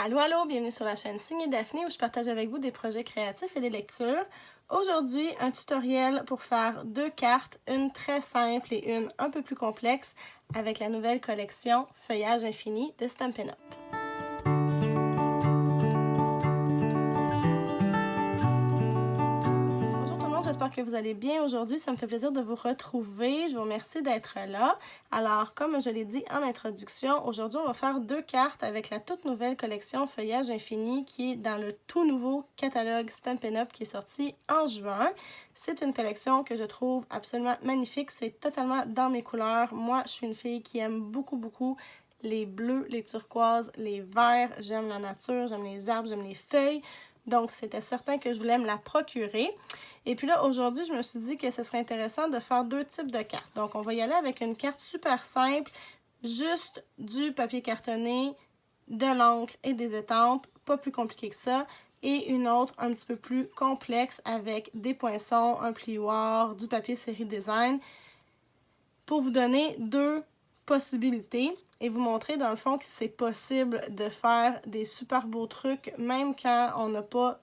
Allô, allô, bienvenue sur la chaîne Signé Daphné où je partage avec vous des projets créatifs et des lectures. Aujourd'hui, un tutoriel pour faire deux cartes, une très simple et une un peu plus complexe avec la nouvelle collection Feuillage Infini de Stampin' Up! J'espère que vous allez bien aujourd'hui. Ça me fait plaisir de vous retrouver. Je vous remercie d'être là. Alors, comme je l'ai dit en introduction, aujourd'hui, on va faire deux cartes avec la toute nouvelle collection Feuillage Infini qui est dans le tout nouveau catalogue Stampin' Up! Qui est sorti en juin. C'est une collection que je trouve absolument magnifique. C'est totalement dans mes couleurs. Moi, je suis une fille qui aime beaucoup les bleus, les turquoises, les verts. J'aime la nature, j'aime les arbres, j'aime les feuilles. Donc, c'était certain que je voulais me la procurer. Et puis là, aujourd'hui, je me suis dit que ce serait intéressant de faire deux types de cartes. Donc, on va y aller avec une carte super simple, juste du papier cartonné, de l'encre et des étampes, pas plus compliqué que ça. Et une autre un petit peu plus complexe avec des poinçons, un plioir, du papier série design, pour vous donner deux possibilités et vous montrer dans le fond que c'est possible de faire des super beaux trucs même quand on n'a pas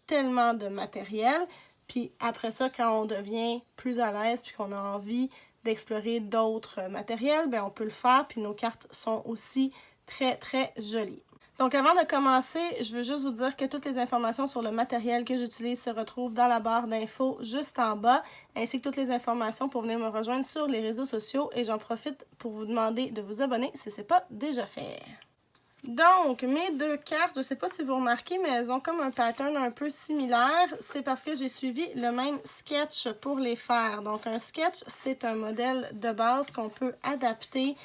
tellement de matériel. Puis après ça, quand on devient plus à l'aise puis qu'on a envie d'explorer d'autres matériels, bien on peut le faire. Puis nos cartes sont aussi très jolies. Donc avant de commencer, je veux juste vous dire que toutes les informations sur le matériel que j'utilise se retrouvent dans la barre d'infos juste en bas, ainsi que toutes les informations pour venir me rejoindre sur les réseaux sociaux. Et j'en profite pour vous demander de vous abonner si ce n'est pas déjà fait. Donc, mes deux cartes, je ne sais pas si vous remarquez, mais elles ont comme un pattern un peu similaire. C'est parce que j'ai suivi le même sketch pour les faire. Donc, un sketch, c'est un modèle de base qu'on peut adapter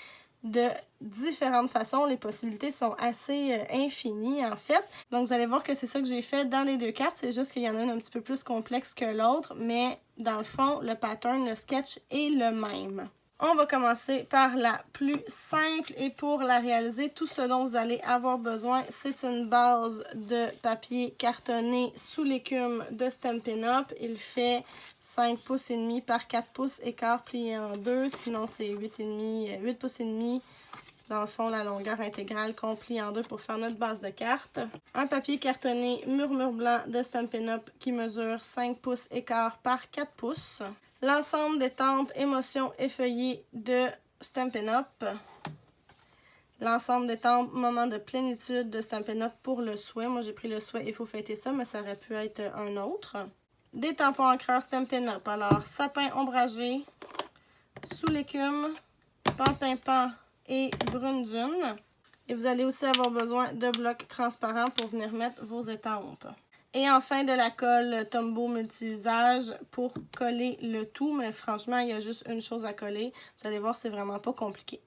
de différentes façons. Les possibilités sont assez infinies, en fait. Donc, vous allez voir que c'est ça que j'ai fait dans les deux cartes. C'est juste qu'il y en a une un petit peu plus complexe que l'autre, mais dans le fond, le pattern, le sketch est le même. On va commencer par la plus simple et pour la réaliser, tout ce dont vous allez avoir besoin, c'est une base de papier cartonné sous l'écume de Stampin' Up! Il fait 5 pouces et demi par 4 pouces écart plié en deux, sinon c'est 8 pouces et demi. Dans le fond, la longueur intégrale qu'on plie en deux pour faire notre base de carte. Un papier cartonné murmure blanc de Stampin' Up! Qui mesure 5 pouces écart par 4 pouces. L'ensemble d'étampes émotions effeuillées de Stampin' Up! L'ensemble d'étampes moment de plénitude de Stampin' Up! Pour le souhait. Moi, j'ai pris le souhait il faut fêter ça, mais ça aurait pu être un autre. Des tampons encreurs Stampin' Up! Alors, sapin ombragé, sous l'écume, pan et brune dune. Et vous allez aussi avoir besoin de blocs transparents pour venir mettre vos étampes. Et enfin de la colle Tombow multi-usage pour coller le tout, mais franchement, il y a juste une chose à coller. Vous allez voir, c'est vraiment pas compliqué.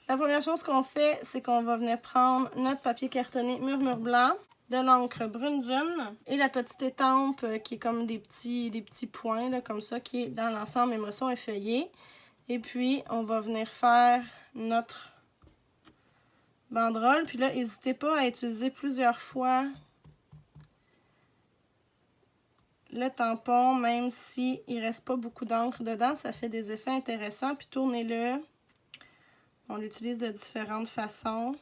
La première chose qu'on fait, c'est qu'on va venir prendre notre papier cartonné murmure blanc, de l'encre brune dune et la petite étampe qui est comme des petits points, là, comme ça, qui est dans l'ensemble émotion effeuillée. Et puis, on va venir faire notre banderole. Puis là, n'hésitez pas à utiliser plusieurs fois le tampon, même s'il ne reste pas beaucoup d'encre dedans. Ça fait des effets intéressants. Puis tournez-le. On l'utilise de différentes façons.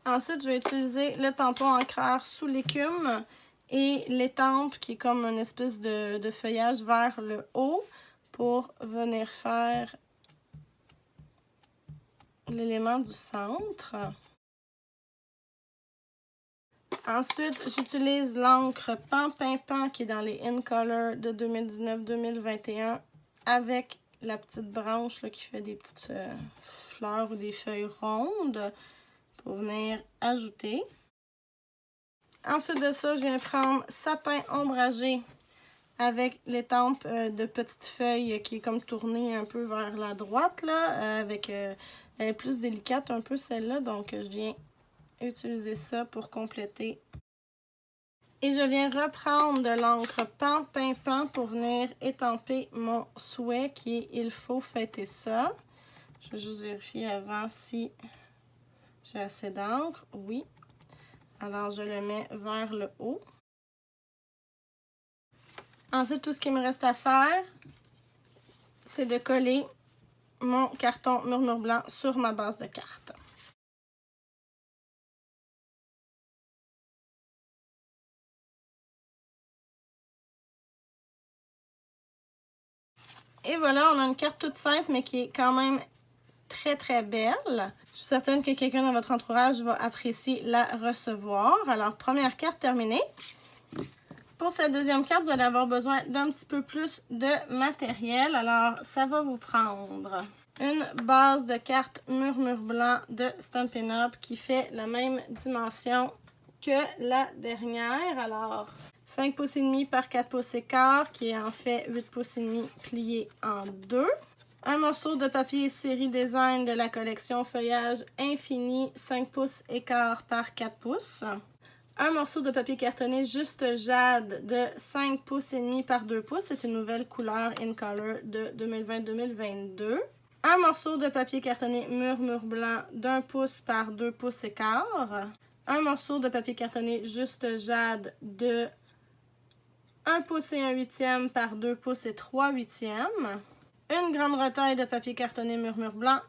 Ensuite, je vais utiliser le tampon encreur sous l'écume et l'étampe qui est comme une espèce de feuillage vers le haut pour venir faire l'élément du centre. Ensuite, j'utilise l'encre Pan qui est dans les In Color de 2019-2021 avec la petite branche là, qui fait des petites fleurs ou des feuilles rondes pour venir ajouter. Ensuite de ça, je viens prendre sapin ombragé avec l'étampe de petites feuilles qui est comme tournée un peu vers la droite, là, elle est plus délicate un peu celle-là, donc je viens utiliser ça pour compléter. Et je viens reprendre de l'encre Pan pour venir étamper mon souhait qui est « Il faut fêter ça ». Je vais juste vérifier avant si j'ai assez d'encre. Oui. Alors, je le mets vers le haut. Ensuite, tout ce qu'il me reste à faire, c'est de coller mon carton Murmure Blanc sur ma base de carte. Et voilà, on a une carte toute simple, mais qui est quand même très, très belle. Je suis certaine que quelqu'un dans votre entourage va apprécier la recevoir. Alors, première carte terminée. Pour cette deuxième carte, vous allez avoir besoin d'un petit peu plus de matériel. Alors, ça va vous prendre une base de cartes Murmure Blanc de Stampin' Up qui fait la même dimension que la dernière. Alors, 5 pouces et demi par 4 pouces et quart, qui est en fait 8 pouces et demi plié en deux. Un morceau de papier série design de la collection Feuillage Infini, 5 pouces et quart par 4 pouces. Un morceau de papier cartonné Juste Jade de 5 pouces et demi par 2 pouces. C'est une nouvelle couleur in color de 2020-2022. Un morceau de papier cartonné Murmure Blanc d'1 pouce par 2 pouces et quart. Un morceau de papier cartonné Juste Jade de 1 pouce et 1 huitième par 2 pouces et 3 huitièmes. Une grande retaille de papier cartonné Murmure Blanc.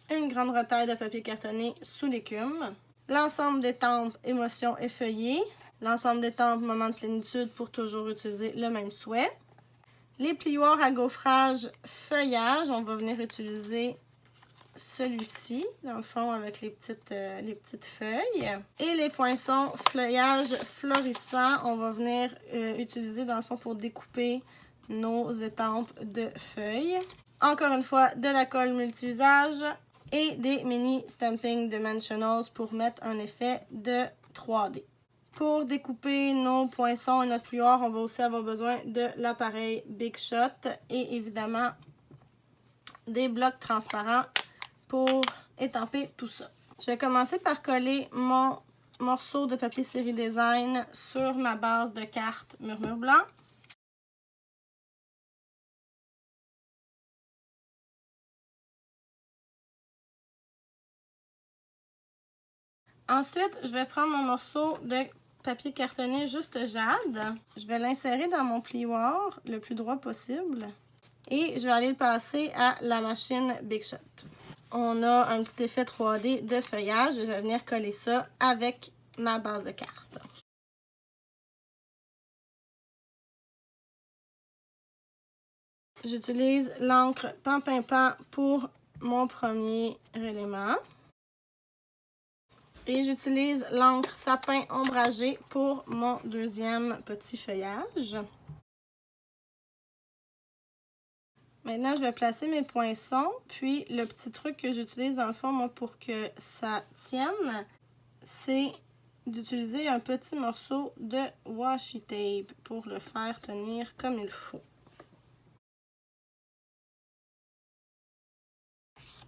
Une grande retaille de papier cartonné Sous l'écume. L'ensemble d'étampes Émotions effeuillées. L'ensemble d'étampes Moment de plénitude pour toujours utiliser le même souhait. Les plioirs à gaufrage Feuillage. On va venir utiliser celui-ci, dans le fond, avec les petites feuilles. Et les poinçons Feuillage florissant. On va venir utiliser, dans le fond, pour découper nos étampes de feuilles. Encore une fois, de la colle multi-usage et des mini Stampin' Dimensionals pour mettre un effet de 3D. Pour découper nos poinçons et notre plioir, on va aussi avoir besoin de l'appareil Big Shot et évidemment des blocs transparents pour étamper tout ça. Je vais commencer par coller mon morceau de papier série design sur ma base de carte Murmure Blanc. Ensuite, je vais prendre mon morceau de papier cartonné Juste Jade. Je vais l'insérer dans mon plioir le plus droit possible. Et je vais aller le passer à la machine Big Shot. On a un petit effet 3D de feuillage. Je vais venir coller ça avec ma base de carte. J'utilise l'encre Pan pour mon premier élément. Et j'utilise l'encre Sapin ombragé pour mon deuxième petit feuillage. Maintenant, je vais placer mes poinçons. Puis, le petit truc que j'utilise dans le fond, moi, pour que ça tienne, c'est d'utiliser un petit morceau de washi tape pour le faire tenir comme il faut.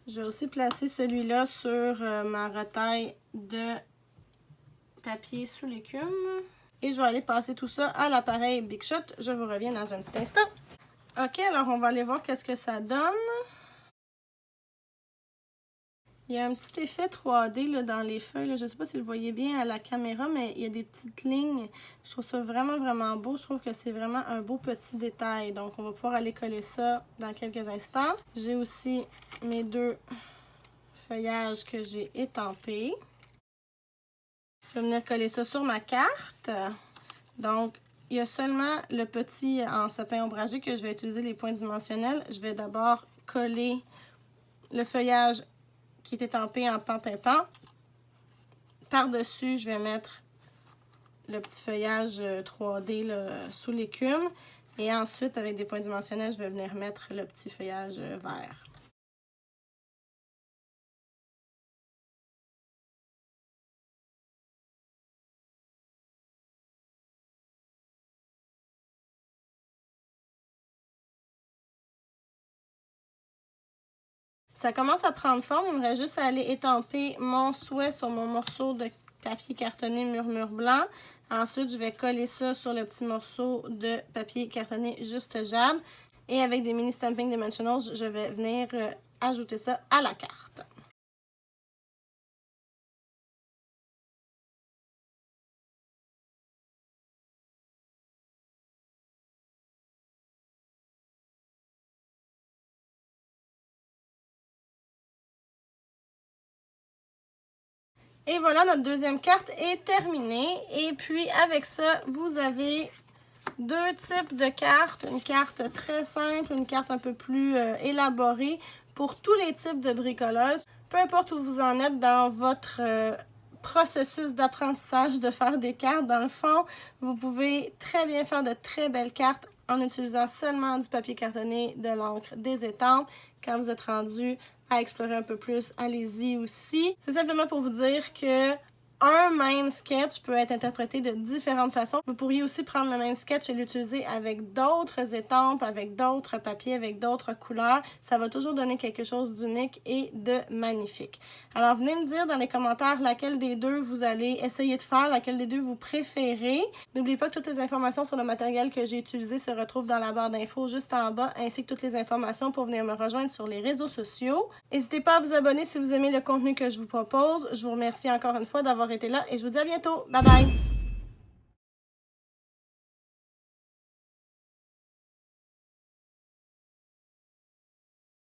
Je vais aussi placer celui-là sur ma retaille de papier sous l'écume. Et je vais aller passer tout ça à l'appareil Big Shot. Je vous reviens dans un petit instant. Ok, alors on va aller voir qu'est-ce que ça donne. Il y a un petit effet 3D là, dans les feuilles. Là. Je ne sais pas si vous le voyez bien à la caméra, mais il y a des petites lignes. Je trouve ça vraiment, vraiment beau. Je trouve que c'est vraiment un beau petit détail. Donc, on va pouvoir aller coller ça dans quelques instants. J'ai aussi mes deux feuillages que j'ai étampés. Je vais venir coller ça sur ma carte. Donc, il y a seulement le petit en sapin ombragé que je vais utiliser les points dimensionnels. Je vais d'abord coller le feuillage qui est étampé en pan-pimpant. Par-dessus, je vais mettre le petit feuillage 3D là, sous l'écume. Et ensuite, avec des points dimensionnels, je vais venir mettre le petit feuillage vert. Ça commence à prendre forme. Il me reste juste à aller étamper mon souhait sur mon morceau de papier cartonné Murmure Blanc. Ensuite, je vais coller ça sur le petit morceau de papier cartonné Juste Jade. Et avec des mini Stampin' Dimensionals, je vais venir ajouter ça à la carte. Et voilà, notre deuxième carte est terminée. Et puis, avec ça, vous avez deux types de cartes. Une carte très simple, une carte un peu plus élaborée pour tous les types de bricoleuses. Peu importe où vous en êtes dans votre processus d'apprentissage de faire des cartes, dans le fond, vous pouvez très bien faire de très belles cartes en utilisant seulement du papier cartonné, de l'encre, des étampes. Quand vous êtes rendu à explorer un peu plus, allez-y aussi. C'est simplement pour vous dire que un même sketch peut être interprété de différentes façons. Vous pourriez aussi prendre le même sketch et l'utiliser avec d'autres étampes, avec d'autres papiers, avec d'autres couleurs. Ça va toujours donner quelque chose d'unique et de magnifique. Alors, venez me dire dans les commentaires laquelle des deux vous allez essayer de faire, laquelle des deux vous préférez. N'oubliez pas que toutes les informations sur le matériel que j'ai utilisé se retrouvent dans la barre d'infos juste en bas, ainsi que toutes les informations pour venir me rejoindre sur les réseaux sociaux. N'hésitez pas à vous abonner si vous aimez le contenu que je vous propose. Je vous remercie encore une fois d'avoir été là et je vous dis à bientôt. Bye bye!